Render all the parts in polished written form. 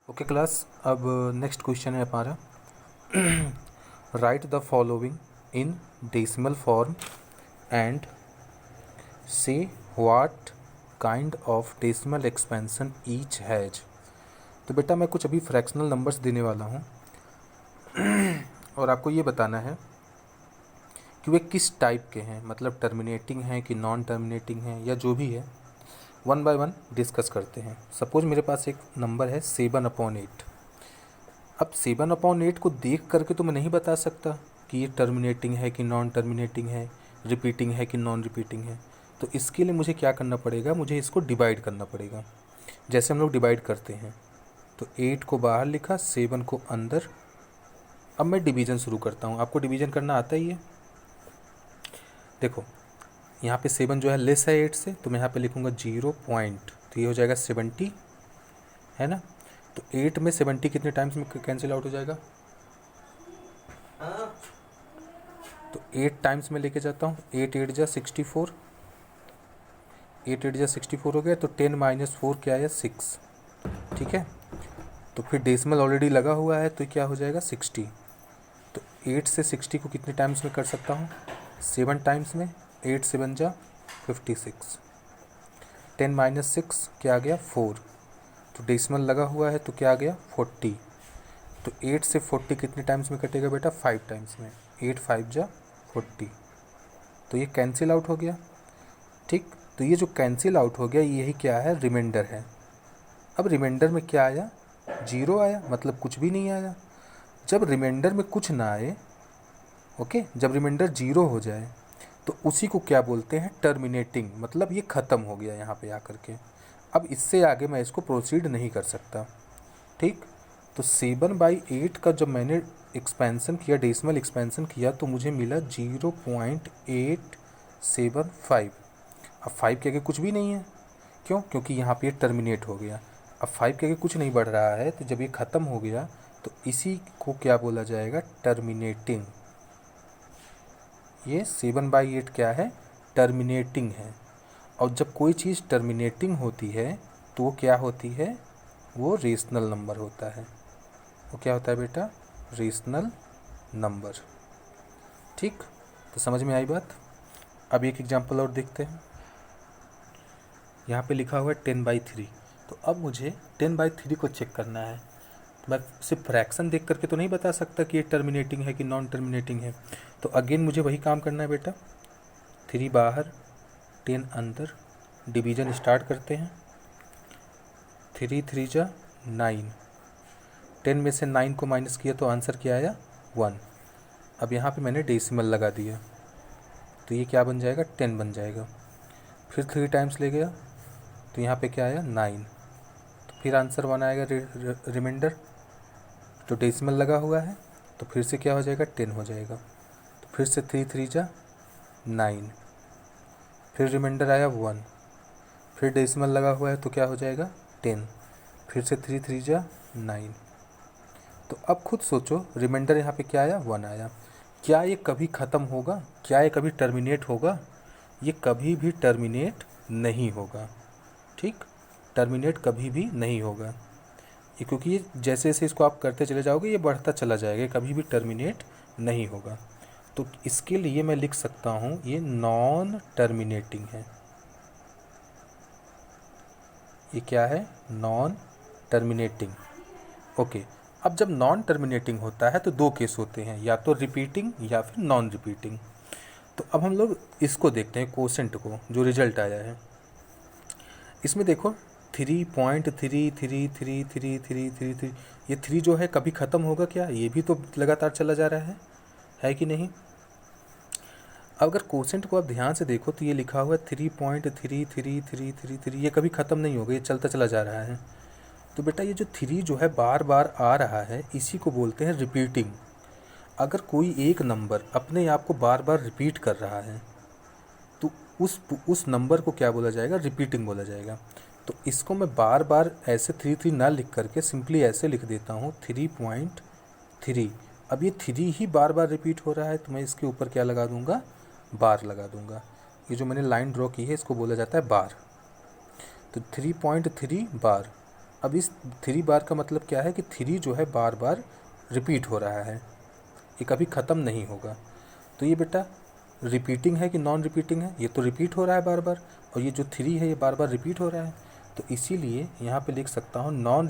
Okay class, अब next question है हमारा। Write the following in decimal form and say what kind of decimal expansion each has. तो बेटा मैं कुछ अभी फ्रैक्शनल नंबर्स देने वाला हूँ और आपको ये बताना है कि वे किस टाइप के हैं, मतलब टर्मिनेटिंग हैं कि नॉन टर्मिनेटिंग हैं या जो भी है। वन बाय वन डिस्कस करते हैं। सपोज मेरे पास एक नंबर है 7/8। अब 7/8 को देख करके तो मैं नहीं बता सकता कि ये टर्मिनेटिंग है कि नॉन टर्मिनेटिंग है, रिपीटिंग है कि नॉन रिपीटिंग है। तो इसके लिए मुझे क्या करना पड़ेगा, मुझे इसको डिवाइड करना पड़ेगा। जैसे हम लोग डिवाइड करते हैं तो 8 को बाहर लिखा, 7 को अंदर। अब मैं डिवीज़न शुरू करता हूँ। आपको डिवीज़न करना आता ही है। देखो यहाँ पे 7 जो है लेस है 8 से, तो मैं यहाँ पे लिखूँगा 0 पॉइंट, तो ये हो जाएगा 70, है ना। तो 8 में 70 कितने टाइम्स में कैंसिल आउट हो जाएगा? तो 8 टाइम्स में लेके जाता हूँ। 8 8 जा 64, 8 8 जा 64 हो गया। तो 10 - 4 क्या है? 6। ठीक है। तो फिर डेसिमल ऑलरेडी लगा हुआ है तो क्या हो जाएगा? 60। तो 8 से 60 को कितने टाइम्स में कर सकता हूँ? 7 टाइम्स में। 8 7 जा 56। 10 - 6 क्या आ गया? 4। तो डेसिमल लगा हुआ है तो क्या आ गया? 40। तो 8 से 40 कितने टाइम्स में कटेगा बेटा? 5 टाइम्स में। 8 5 जा 40। तो ये कैंसिल आउट हो गया। ठीक। तो ये जो कैंसिल आउट हो गया यही क्या है? रिमाइंडर है। अब रिमाइंडर में क्या आया? 0 आया, मतलब कुछ भी नहीं आया। जब रिमाइंडर में कुछ ना आए, ओके, जब रिमाइंडर 0 हो जाए तो उसी को क्या बोलते हैं? टर्मिनेटिंग, मतलब ये ख़त्म हो गया यहाँ पे आकर के। अब इससे आगे मैं इसको प्रोसीड नहीं कर सकता। ठीक। तो 7/8 का जब मैंने एक्सपेंसन किया, डेसिमल एक्सपेंसन किया, तो मुझे मिला 0.875। अब 5 के आगे कुछ भी नहीं है। क्यों? क्योंकि यहाँ पे टर्मिनेट हो गया। अब 5 के आगे कुछ नहीं बढ़ रहा है, तो जब ये ख़त्म हो गया तो इसी को क्या बोला जाएगा? टर्मिनेटिंग। ये 7/8 क्या है? टर्मिनेटिंग है। और जब कोई चीज़ टर्मिनेटिंग होती है तो वो क्या होती है? वो रेशनल नंबर होता है। वो क्या होता है बेटा? Rational number. ठीक। तो समझ में आई बात। अब एक एग्जांपल और देखते हैं। यहाँ पे लिखा हुआ है 10/3। तो अब मुझे 10/3 को चेक करना है। मैं सिर्फ फ्रैक्शन देख करके तो नहीं बता सकता कि ये टर्मिनेटिंग है कि नॉन टर्मिनेटिंग है। तो अगेन मुझे वही काम करना है बेटा। 3 बाहर, 10 अंदर। डिवीज़न स्टार्ट करते हैं। 3 3 जा 9। 10 में से 9 को माइनस किया तो आंसर क्या आया? 1। अब यहाँ पे मैंने डेसिमल लगा दिया तो ये क्या बन जाएगा? 10 बन जाएगा। फिर 3 टाइम्स ले गया तो यहाँ पे क्या आया? 9। तो फिर आंसर 1 आएगा। रिमाइंडर तो डेसिमल लगा हुआ है तो फिर से क्या हो जाएगा? 10 हो जाएगा। तो फिर से 3 3 जा 9। फिर रिमाइंडर आया 1। फिर डेसिमल लगा हुआ है तो क्या हो जाएगा? 10। फिर से 3 3 जा 9। तो अब खुद सोचो, रिमाइंडर यहाँ पे क्या आया? 1 आया। क्या ये कभी ख़त्म होगा? क्या ये कभी टर्मिनेट होगा? ये कभी भी टर्मिनेट नहीं होगा। ठीक। टर्मिनेट कभी भी नहीं होगा ये, क्योंकि ये जैसे जैसे इसको आप करते चले जाओगे ये बढ़ता चला जाएगा, ये कभी भी टर्मिनेट नहीं होगा। तो इसके लिए मैं लिख सकता हूँ ये नॉन टर्मिनेटिंग है। ये क्या है? Non terminating. ओके। अब जब नॉन टर्मिनेटिंग होता है तो दो केस होते हैं, या तो रिपीटिंग या फिर नॉन रिपीटिंग। तो अब हम लोग इसको देखते हैं, क्वोशेंट को, जो रिजल्ट आया है। इसमें देखो 3.33333333, ये 3 जो है कभी ख़त्म होगा क्या? ये भी तो लगातार चला जा रहा है कि नहीं? अगर क्वोशेंट को आप ध्यान से देखो तो ये लिखा हुआ है 3.33333, ये कभी ख़त्म नहीं होगा, ये चलता चला जा रहा है। तो बेटा ये जो 3 जो है बार बार आ रहा है, इसी को बोलते हैं रिपीटिंग। अगर कोई एक नंबर अपने आप को बार बार रिपीट कर रहा है तो उस नंबर को क्या बोला जाएगा? रिपीटिंग बोला जाएगा। तो इसको मैं बार बार ऐसे 3 ना लिख करके सिंपली ऐसे लिख देता हूँ 3.3। अब ये 3 ही बार बार रिपीट हो रहा है तो मैं इसके ऊपर क्या लगा दूंगा? बार लगा दूंगा। ये जो मैंने लाइन ड्रॉ की है इसको बोला जाता है बार। तो 3.3 बार। अब इस 3 बार का मतलब क्या है कि 3 जो है बार बार रिपीट हो रहा है, ये कभी ख़त्म नहीं होगा। तो ये बेटा रिपीटिंग है कि नॉन रिपीटिंग है? ये तो रिपीट हो रहा है बार बार, और ये जो 3 है ये बार बार रिपीट हो रहा है। तो इसीलिए यहाँ पे लिख सकता हूँ नॉन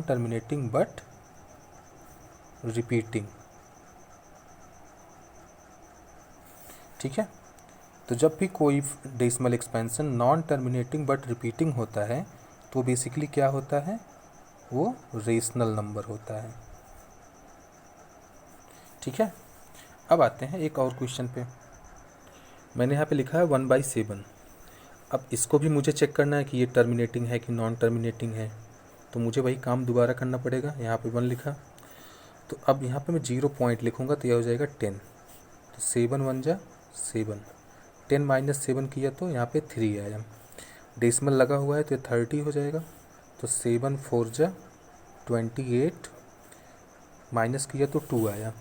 टर्मिनेटिंग बट रिपीटिंग। ठीक है, तो जब भी कोई decimal expansion non terminating but repeating होता है तो बेसिकली क्या होता है, वो रेशनल नंबर होता है। ठीक है, अब आते हैं एक और क्वेश्चन पे। मैंने यहाँ पे लिखा है 1/7। अब इसको भी मुझे चेक करना है कि ये टर्मिनेटिंग है कि नॉन टर्मिनेटिंग है, तो मुझे वही काम दोबारा करना पड़ेगा। यहाँ पे 1 लिखा, तो अब यहाँ पे मैं 0 पॉइंट लिखूँगा तो यह हो जाएगा 10। तो 7 1 जा 7, 10 माइनस 7 किया तो यहाँ पे 3 आया। डेसिमल लगा हुआ है तो ये 30 हो जाएगा। तो 7 4 जा 28, माइनस किया तो 2 आया।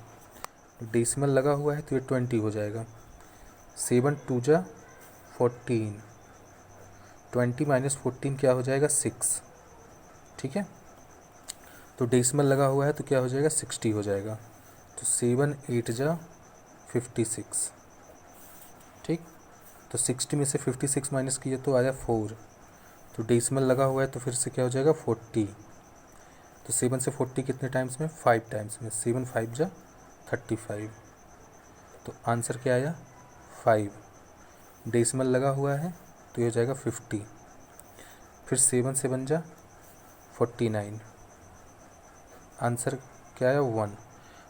डेसिमल लगा हुआ है तो ये 20 हो जाएगा। 7 2 जा 14, 20 माइनस 14 क्या हो जाएगा 6। ठीक है, तो डेसिमल लगा हुआ है तो क्या हो जाएगा 60 हो जाएगा। तो 7 8 जा 56। ठीक, तो 60 में से 56 माइनस किया तो आया 4। तो डेसिमल लगा हुआ है तो फिर से क्या हो जाएगा 40। तो 7 से 40 कितने टाइम्स में, 5 टाइम्स में। 7 5 जा 35। तो आंसर क्या आया 5। डेसिमल लगा हुआ है तो ये हो जाएगा 50। फिर 7 से बन जा 49। आंसर क्या आया 1।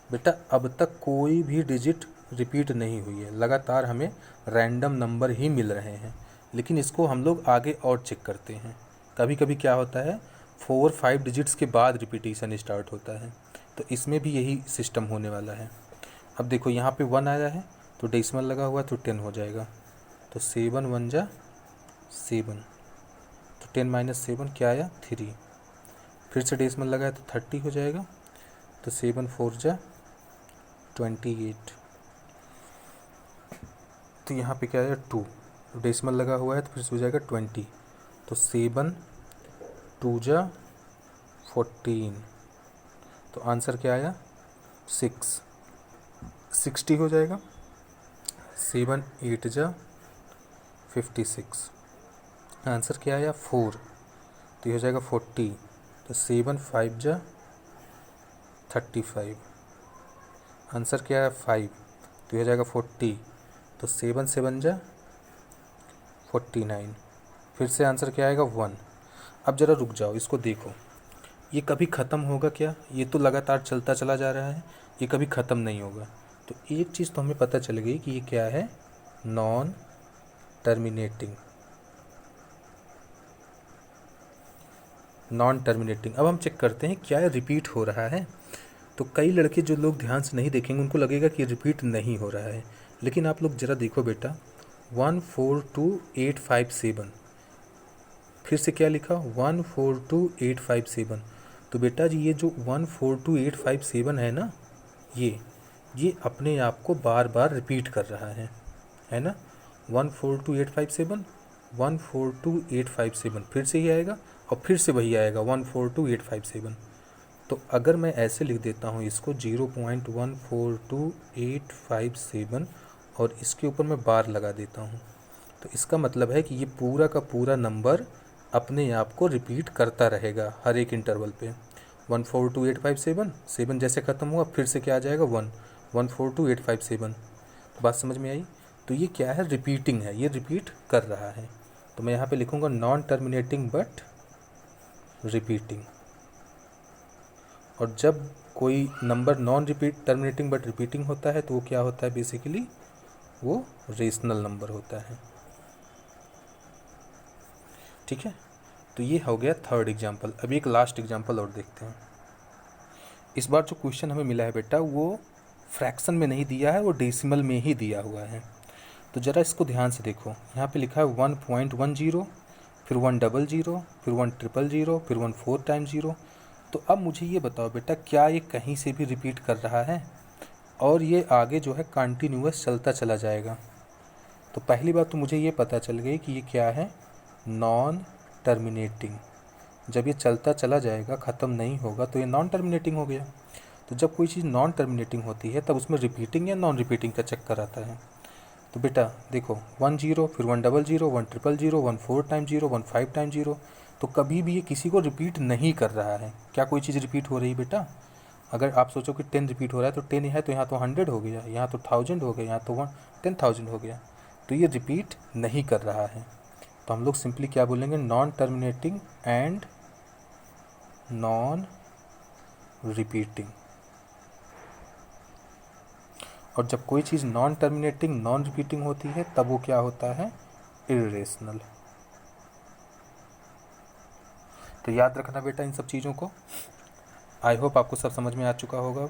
बेटा अब तक कोई भी डिजिट रिपीट नहीं हुई है, लगातार हमें रैंडम नंबर ही मिल रहे हैं। लेकिन इसको हम लोग आगे और चेक करते हैं। कभी कभी क्या होता है 4-5 डिजिट्स के बाद रिपीटिशन स्टार्ट होता है, तो इसमें भी यही सिस्टम होने वाला है। अब देखो यहाँ पे 1 आया है तो डेसिमल लगा हुआ है तो 10 हो जाएगा। तो 7 1 जा 7, तो 10 माइनस 7 क्या आया 3। फिर से डेसिमल लगा है तो 30 हो जाएगा। तो 7 4 जा 28। तो यहाँ पे क्या आया 2। तो डेसिमल लगा हुआ है तो फिर से हो जाएगा 20। तो 7 2 जा 14। तो आंसर क्या आया 6, 60 हो जाएगा। 7 8 जा 56। आंसर क्या आया 4, तो ये हो जाएगा 40। तो 7 5 जा 35। आंसर क्या है 5, तो ये हो जाएगा 40। तो 7 7 जा 49। फिर से आंसर क्या आएगा 1। अब ज़रा रुक जाओ, इसको देखो, ये कभी ख़त्म होगा क्या? ये तो लगातार चलता चला जा रहा है, ये कभी ख़त्म नहीं होगा। तो एक चीज़ तो हमें पता चल गई कि ये क्या है, नॉन टर्मिनेटिंग। Non terminating. अब हम चेक करते हैं क्या रिपीट हो रहा है। तो कई लड़के जो लोग ध्यान से नहीं देखेंगे उनको लगेगा कि रिपीट नहीं हो रहा है, लेकिन आप लोग ज़रा देखो बेटा 142857। फिर से क्या लिखा 142857। तो बेटा जी ये जो 142857 है ना, ये अपने आप को बार बार रिपीट कर रहा है ना। 142857, 142857, फिर से ही आएगा और फिर से वही आएगा 142857। तो अगर मैं ऐसे लिख देता हूँ इसको 0.142857 और इसके ऊपर मैं बार लगा देता हूँ, तो इसका मतलब है कि ये पूरा का पूरा नंबर अपने आप को रिपीट करता रहेगा हर एक इंटरवल पे। 142857, 7 जैसे ख़त्म हुआ फिर से क्या आ जाएगा 1, 142857। तो बात समझ में आई? तो ये क्या है, रिपीटिंग है, ये रिपीट कर रहा है। तो मैं यहाँ पे लिखूँगा नॉन टर्मिनेटिंग बट रिपीटिंग। और जब कोई number non terminating but repeating होता है तो वो क्या होता है, बेसिकली वो रेशनल नंबर होता है। ठीक है, तो ये हो गया थर्ड एग्जाम्पल। अभी एक लास्ट एग्जाम्पल और देखते हैं। इस बार जो क्वेश्चन हमें मिला है बेटा वो फ्रैक्शन में नहीं दिया है, वो डेसिमल में ही दिया हुआ है। तो ज़रा इसको ध्यान से देखो, यहाँ पे लिखा है 1.10, फिर 100, फिर 100, फिर 1 4 टाइम्स 0। तो अब मुझे ये बताओ बेटा क्या ये कहीं से भी रिपीट कर रहा है और ये आगे जो है कंटिन्यूअस चलता चला जाएगा? तो पहली बात तो मुझे ये पता चल गई कि ये क्या है, नॉन टर्मिनेटिंग। जब ये चलता चला जाएगा, ख़त्म नहीं होगा, तो ये नॉन टर्मिनेटिंग हो गया। तो जब कोई चीज़ नॉन टर्मिनेटिंग होती है तब उसमें रिपीटिंग या नॉन रिपीटिंग का चक्कर आता है। तो बेटा देखो 1 0, फिर 1 0 0, 1 0 0, 1 4 टाइम 0, 1 5 टाइम 0, तो कभी भी ये किसी को रिपीट नहीं कर रहा है। क्या कोई चीज़ रिपीट हो रही है बेटा? अगर आप सोचो कि 10 रिपीट हो रहा है तो 10 है, तो यहाँ तो 100 हो गया, यहाँ तो 1000 हो गया, यहाँ तो 10,000 हो गया, तो ये रिपीट नहीं कर रहा है। तो हम लोग सिंपली क्या बोलेंगे, non terminating and non repeating. और जब कोई चीज़ नॉन टर्मिनेटिंग नॉन रिपीटिंग होती है तब वो क्या होता है, इर्रेशनल। तो याद रखना बेटा इन सब चीज़ों को। आई होप आपको सब समझ में आ चुका होगा।